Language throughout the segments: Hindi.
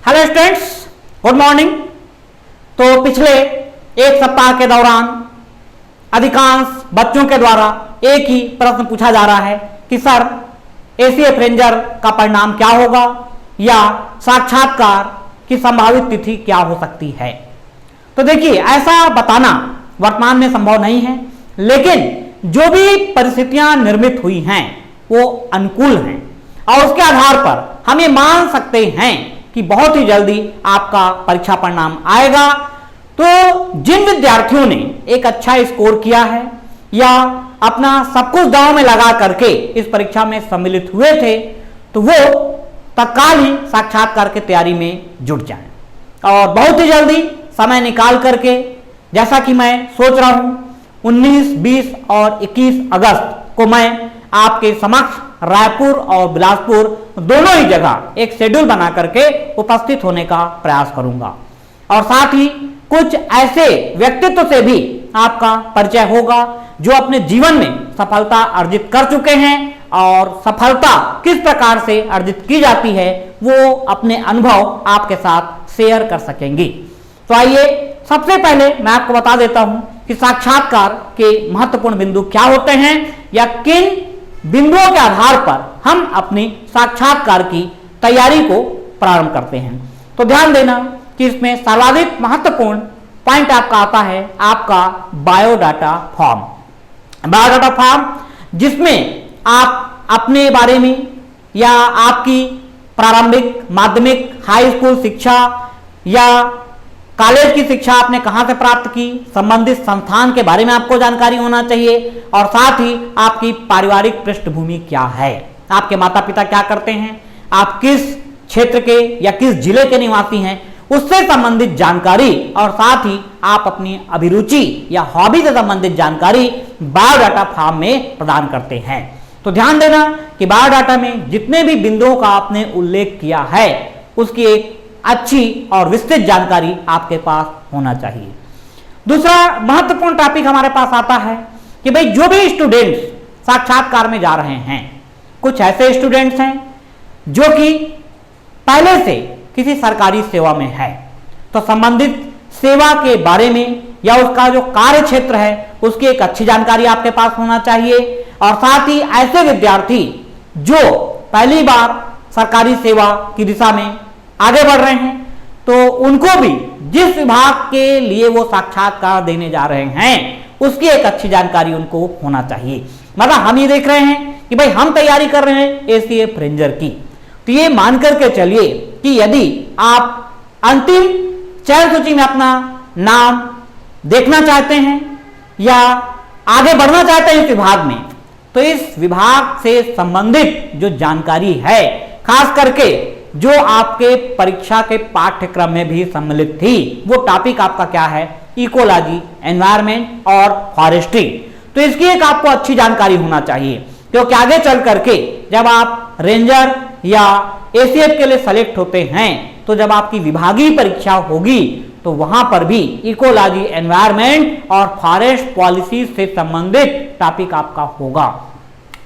Hello students, good morning. तो पिछले एक सप्ताह के दौरान अधिकांश बच्चों के द्वारा एक ही प्रश्न पूछा जा रहा है कि सर एसीएफ रेंजर का परिणाम क्या होगा या साक्षात्कार की संभावित तिथि क्या हो सकती है। तो देखिए, ऐसा बताना वर्तमान में संभव नहीं है, लेकिन जो भी परिस्थितियां निर्मित हुई हैं वो अनुकूल हैं और उसके आधार पर हम ये मान सकते हैं कि बहुत ही जल्दी आपका परीक्षा परिणाम आएगा। तो जिन विद्यार्थियों ने एक अच्छा स्कोर किया है या अपना सब कुछ दांव में लगा करके इस परीक्षा में सम्मिलित हुए थे, तो वो तत्काल ही साक्षात्कार की तैयारी में जुट जाएं और बहुत ही जल्दी समय निकाल करके, जैसा कि मैं सोच रहा हूं 19, 20 और 21 अगस्त को मैं आपके समक्ष रायपुर और बिलासपुर दोनों ही जगह एक शेड्यूल बना करके उपस्थित होने का प्रयास करूंगा और साथ ही कुछ ऐसे व्यक्तित्व से भी आपका परिचय होगा जो अपने जीवन में सफलता अर्जित कर चुके हैं और सफलता किस प्रकार से अर्जित की जाती है वो अपने अनुभव आपके साथ शेयर कर सकेंगी। तो आइए सबसे पहले मैं आपको बता देता हूं कि साक्षात्कार के महत्वपूर्ण बिंदु क्या होते हैं या किन बिंदुओं के आधार पर हम अपनी साक्षात्कार की तैयारी को प्रारंभ करते हैं। तो ध्यान देना कि इसमें सर्वाधिक महत्वपूर्ण पॉइंट आपका आता है आपका बायोडाटा फॉर्म। बायोडाटा फॉर्म जिसमें आप अपने बारे में या आपकी प्रारंभिक, माध्यमिक, हाई स्कूल शिक्षा या कॉलेज की शिक्षा आपने कहां से प्राप्त की, संबंधित संस्थान के बारे में आपको जानकारी होना चाहिए और साथ ही आपकी पारिवारिक पृष्ठभूमि क्या है, आपके माता पिता क्या करते हैं, आप किस क्षेत्र के या किस जिले के निवासी हैं, उससे संबंधित जानकारी और साथ ही आप अपनी अभिरुचि या हॉबी से संबंधित जानकारी बायोडाटा फॉर्म में प्रदान करते हैं। तो ध्यान देना कि बायोडाटा में जितने भी बिंदुओं का आपने उल्लेख किया है उसकी एक अच्छी और विस्तृत जानकारी आपके पास होना चाहिए। दूसरा महत्वपूर्ण टॉपिक हमारे पास आता है कि भाई जो भी स्टूडेंट्स साक्षात्कार में जा रहे हैं, कुछ ऐसे स्टूडेंट्स हैं जो कि पहले से किसी सरकारी सेवा में है, तो संबंधित सेवा के बारे में या उसका जो कार्य क्षेत्र है उसकी एक अच्छी जानकारी आपके पास होना चाहिए और साथ ही ऐसे विद्यार्थी जो पहली बार सरकारी सेवा की दिशा में आगे बढ़ रहे हैं तो उनको भी जिस विभाग के लिए वो साक्षात्कार देने जा रहे हैं उसकी एक अच्छी जानकारी उनको होना चाहिए। मतलब हम ये देख रहे हैं कि भाई हम तैयारी कर रहे हैं एसीएफ रेंजर की, तो ये मान करके चलिए कि यदि आप अंतिम चयन सूची में अपना नाम देखना चाहते हैं या आगे बढ़ना चाहते हैं इस विभाग में, तो इस विभाग से संबंधित जो जानकारी है, खास करके जो आपके परीक्षा के पाठ्यक्रम में भी सम्मिलित थी, वो टॉपिक आपका क्या है, इकोलॉजी, एनवायरमेंट और फॉरेस्ट्री, तो इसकी एक आपको अच्छी जानकारी होना चाहिए क्योंकि आगे चल करके जब आप रेंजर या एसीएफ के लिए सेलेक्ट होते हैं तो जब आपकी विभागीय परीक्षा होगी तो वहां पर भी इकोलॉजी, एनवायरमेंट और फॉरेस्ट पॉलिसी से संबंधित टॉपिक आपका होगा।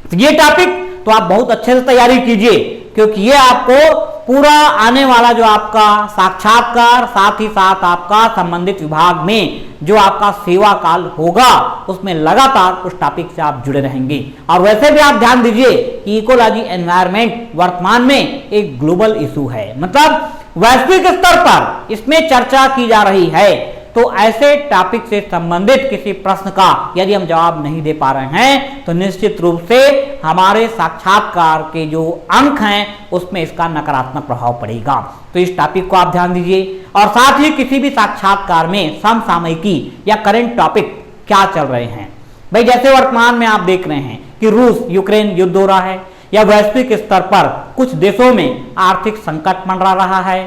तो ये टॉपिक तो आप बहुत अच्छे से तैयारी कीजिए क्योंकि ये आपको पूरा आने वाला जो आपका साक्षात्कार, साथ ही साथ आपका संबंधित विभाग में जो आपका सेवा काल होगा उसमें लगातार उस टॉपिक से आप जुड़े रहेंगे। और वैसे भी आप ध्यान दीजिए कि इकोलॉजी, एनवायरमेंट वर्तमान में एक ग्लोबल इशू है, मतलब वैश्विक स्तर पर इसमें चर्चा की जा रही है। तो ऐसे टॉपिक से संबंधित किसी प्रश्न का यदि हम जवाब नहीं दे पा रहे हैं तो निश्चित रूप से हमारे साक्षात्कार के जो अंक हैं उसमें इसका नकारात्मक प्रभाव पड़ेगा। तो इस टॉपिक को आप ध्यान दीजिए और साथ ही किसी भी साक्षात्कार में समसामयिकी या करंट टॉपिक क्या चल रहे हैं। भाई जैसे वर्तमान में आप देख रहे हैं कि रूस यूक्रेन युद्ध हो रहा है या वैश्विक स्तर पर कुछ देशों में आर्थिक संकट मंडरा रहा है,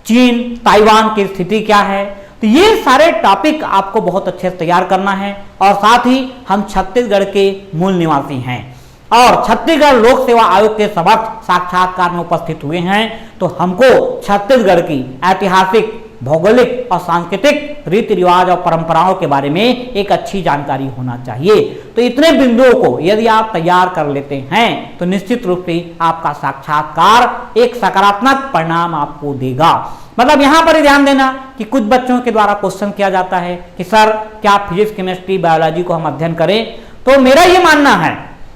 चीन, ताइवान की स्थिति क्या है, तो ये सारे टॉपिक आपको बहुत अच्छे से तैयार करना है। और साथ ही हम छत्तीसगढ़ के मूल निवासी हैं और छत्तीसगढ़ लोक सेवा आयोग के समक्ष साक्षात्कार में उपस्थित हुए हैं, तो हमको छत्तीसगढ़ की ऐतिहासिक भौगोलिक और सांस्कृतिक रीति रिवाज और परंपराओं के बारे में एक अच्छी जानकारी होना चाहिए। तो इतने बिंदुओं को यदि आप तैयार कर लेते हैं तो निश्चित रूप से आपका साक्षात्कार एक सकारात्मक परिणाम आपको देगा। मतलब यहां पर ध्यान देना कि कुछ बच्चों के द्वारा क्वेश्चन किया जाता है कि सर क्या फिजिक्स केमिस्ट्री बायोलॉजी को हम अध्ययन करें, तो मेरा ये मानना है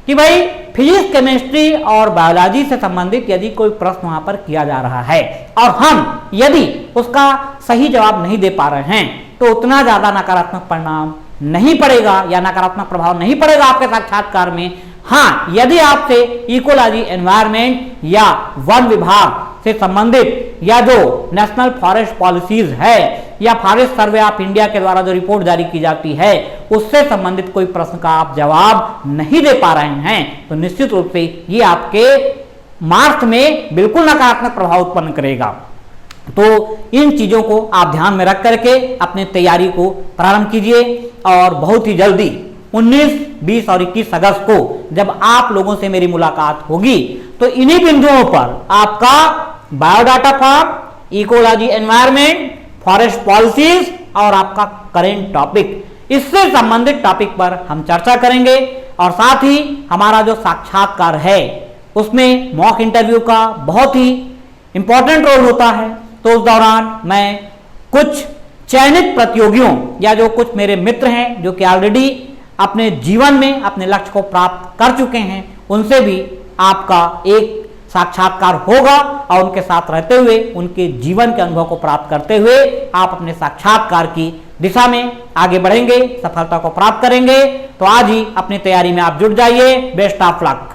कि भाई फिजिक्स केमिस्ट्री और बायोलॉजी से संबंधित यदि कोई प्रश्न वहां पर किया जा रहा है और हम यदि उसका सही जवाब नहीं दे पा रहे हैं तो उतना ज्यादा नकारात्मक परिणाम नहीं पड़ेगा या नकारात्मक प्रभाव नहीं पड़ेगा आपके साक्षात्कार में। हाँ, यदि आपसे इकोलॉजी, एनवायरमेंट या वन विभाग से संबंधित या जो नेशनल फॉरेस्ट पॉलिसीज है या फॉरेस्ट सर्वे ऑफ इंडिया के द्वारा जो रिपोर्ट जारी की जाती है उससे संबंधित कोई प्रश्न का आप जवाब नहीं दे पा रहे हैं तो निश्चित रूप से ये आपके मार्क्स में बिल्कुल नकारात्मक प्रभाव उत्पन्न करेगा। तो इन चीजों को आप ध्यान में रख करके अपने तैयारी को प्रारंभ कीजिए और बहुत ही जल्दी 19, 20 और 21 अगस्त को जब आप लोगों से मेरी मुलाकात होगी तो इन्हीं बिंदुओं पर आपका biodata form, ecology, environment, forest policies और आपका करेंट टॉपिक, इससे संबंधित टॉपिक पर हम चर्चा करेंगे। और साथ ही हमारा जो साक्षात्कार है उसमें मॉक इंटरव्यू का बहुत ही इंपॉर्टेंट रोल होता है। तो उस दौरान मैं कुछ चयनित प्रतियोगियों या जो कुछ मेरे मित्र हैं जो कि ऑलरेडी अपने जीवन में अपने लक्ष्य को प्राप्त कर चुके हैं उनसे भी आपका एक साक्षात्कार होगा और उनके साथ रहते हुए उनके जीवन के अनुभव को प्राप्त करते हुए आप अपने साक्षात्कार की दिशा में आगे बढ़ेंगे, सफलता को प्राप्त करेंगे। तो आज ही अपनी तैयारी में आप जुट जाइए। Best of luck.